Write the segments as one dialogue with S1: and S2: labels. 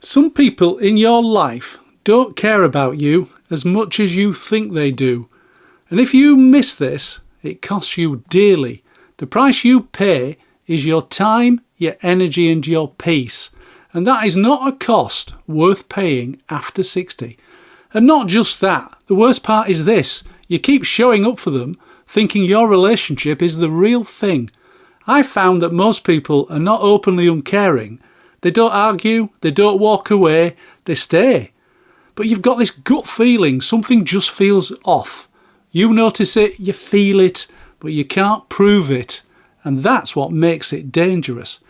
S1: Some people in your life don't care about you as much as you think they do. And if you miss this, it costs you dearly. The price you pay is your time, your energy and your peace. And that is not a cost worth paying after 60. And not just that, the worst part is this: you keep showing up for them thinking your relationship is the real thing. I found that most people are not openly uncaring. They don't argue, they don't walk away, they stay. But you've got this gut feeling something just feels off. You notice it, you feel it, but you can't prove it. And that's what makes it dangerous.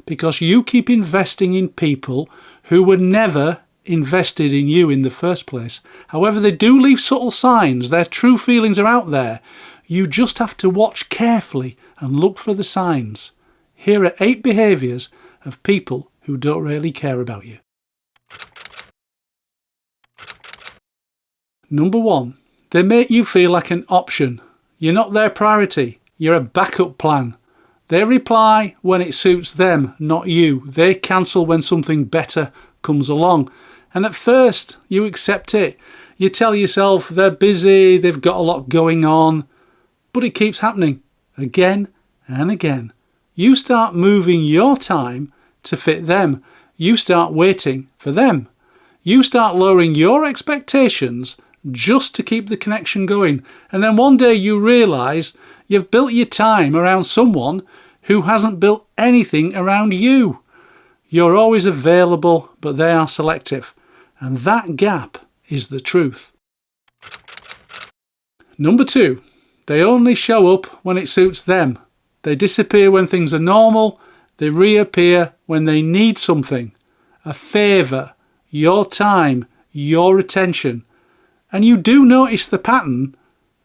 S1: Because you keep investing in people who were never invested in you in the first place. However, they do leave subtle signs. Their true feelings are out there. You just have to watch carefully and look for the signs. Here are 8 behaviours of people who don't really care about you. Number 1. They make you feel like an option. You're not their priority. You're a backup plan. They reply when it suits them, not you. They cancel when something better comes along. And at first, you accept it. You tell yourself they're busy, they've got a lot going on. But it keeps happening again and again. You start moving your time to fit them. You start waiting for them. You start lowering your expectations just to keep the connection going. And then one day you realise you've built your time around someone who hasn't built anything around you. You're always available, but they are selective. And that gap is the truth. Number 2. They only show up when it suits them. They disappear when things are normal. They reappear when they need something. A favour, your time, your attention. And you do notice the pattern,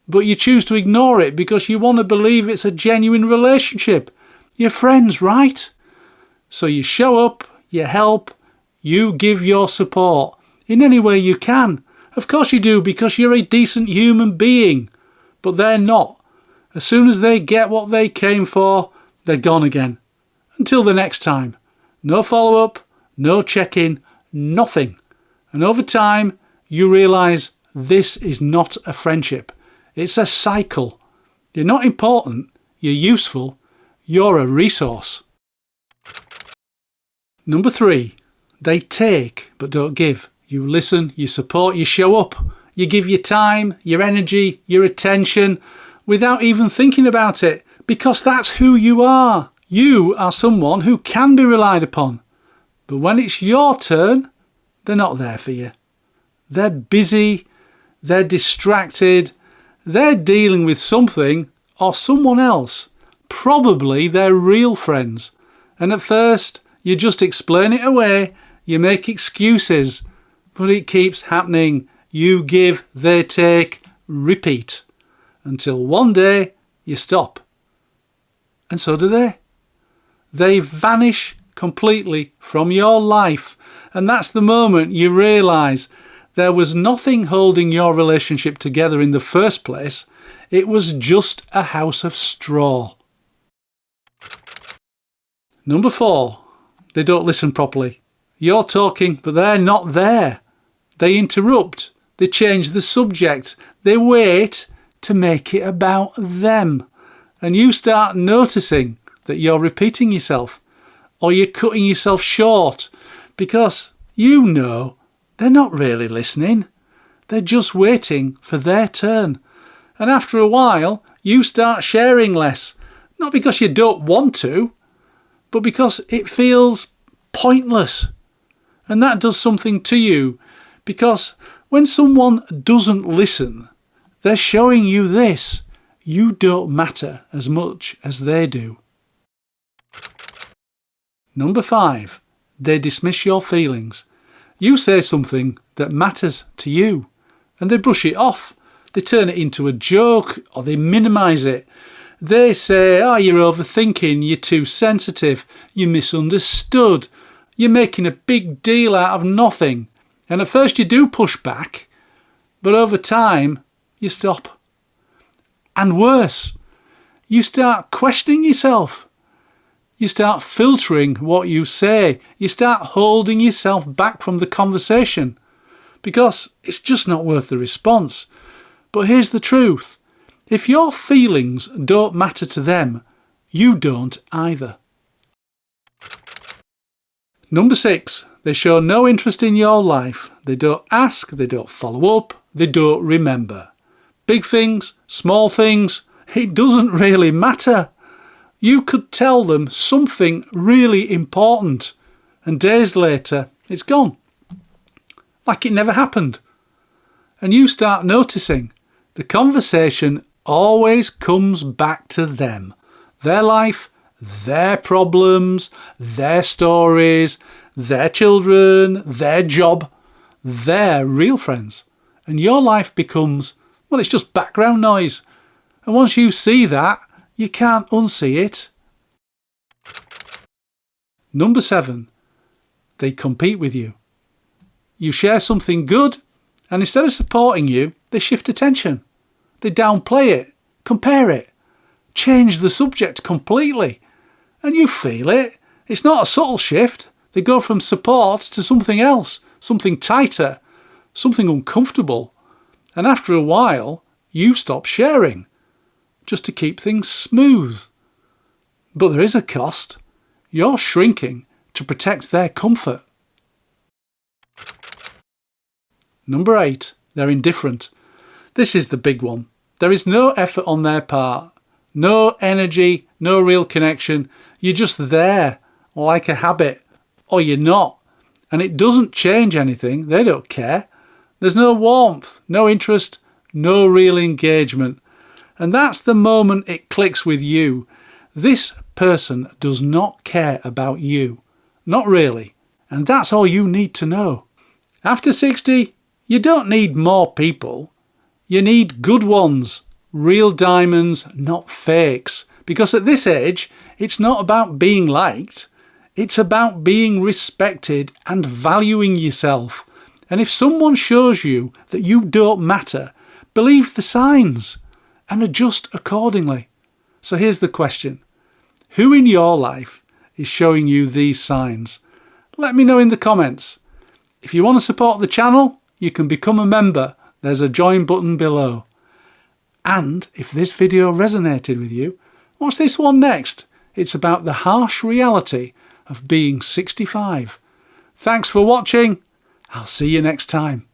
S1: but you choose to ignore it because you want to believe it's a genuine relationship. You're friends, right? So you show up, you help, you give your support in any way you can. Of course you do, because you're a decent human being. But they're not. As soon as they get what they came for, they're gone again. Until the next time. No follow-up, no check-in, nothing. And over time, you realise this is not a friendship. It's a cycle. You're not important, you're useful, you're a resource. Number 3. They take but don't give. You listen, you support, you show up. You give your time, your energy, your attention without even thinking about it, because that's who you are. You are someone who can be relied upon. But when it's your turn, they're not there for you. They're busy, they're distracted, they're dealing with something or someone else. Probably their real friends. And at first, you just explain it away, you make excuses, but it keeps happening. You give, they take, repeat. Until one day you stop. And so do they. They vanish completely from your life. And that's the moment you realise there was nothing holding your relationship together in the first place. It was just a house of straw. Number 4. They don't listen properly. You're talking, but they're not there. They interrupt. They change the subject. They wait to make it about them. And you start noticing that you're repeating yourself, or you're cutting yourself short, because you know they're not really listening. They're just waiting for their turn. And after a while, you start sharing less. Not because you don't want to, but because it feels pointless. And that does something to you, because when someone doesn't listen, they're showing you this: you don't matter as much as they do. Number 5. They dismiss your feelings. You say something that matters to you, and they brush it off. They turn it into a joke, or they minimise it. They say, oh, you're overthinking, you're too sensitive, you're misunderstood, you're making a big deal out of nothing. And at first you do push back, but over time you stop. And worse, you start questioning yourself. You start filtering what you say. You start holding yourself back from the conversation because it's just not worth the response. But here's the truth. If your feelings don't matter to them, you don't either. Number 6, they show no interest in your life. They don't ask, they don't follow up, they don't remember. Big things, small things, it doesn't really matter. You could tell them something really important and days later it's gone. Like it never happened. And you start noticing the conversation always comes back to them. Their life, their problems, their stories, their children, their job, their real friends. And your life becomes, well, it's just background noise. And once you see that, you can't unsee it. Number 7, they compete with you. You share something good, and instead of supporting you, they shift attention. They downplay it, compare it, change the subject completely. And you feel it. It's not a subtle shift. They go from support to something else, something tighter, something uncomfortable. And after a while, you stop sharing, just to keep things smooth. But there is a cost. You're shrinking to protect their comfort. Number 8, they're indifferent. This is the big one. There is no effort on their part, no energy, no real connection. You're just there, like a habit, or you're not. And it doesn't change anything. They don't care. There's no warmth, no interest, no real engagement. And that's the moment it clicks with you. This person does not care about you. Not really. And that's all you need to know. After 60, you don't need more people. You need good ones, real diamonds, not fakes. Because at this age, it's not about being liked. It's about being respected and valuing yourself. And if someone shows you that you don't matter, believe the signs and adjust accordingly. So here's the question. Who in your life is showing you these signs? Let me know in the comments. If you want to support the channel, you can become a member. There's a join button below. And if this video resonated with you, watch this one next. It's about the harsh reality of being 65. Thanks for watching. I'll see you next time.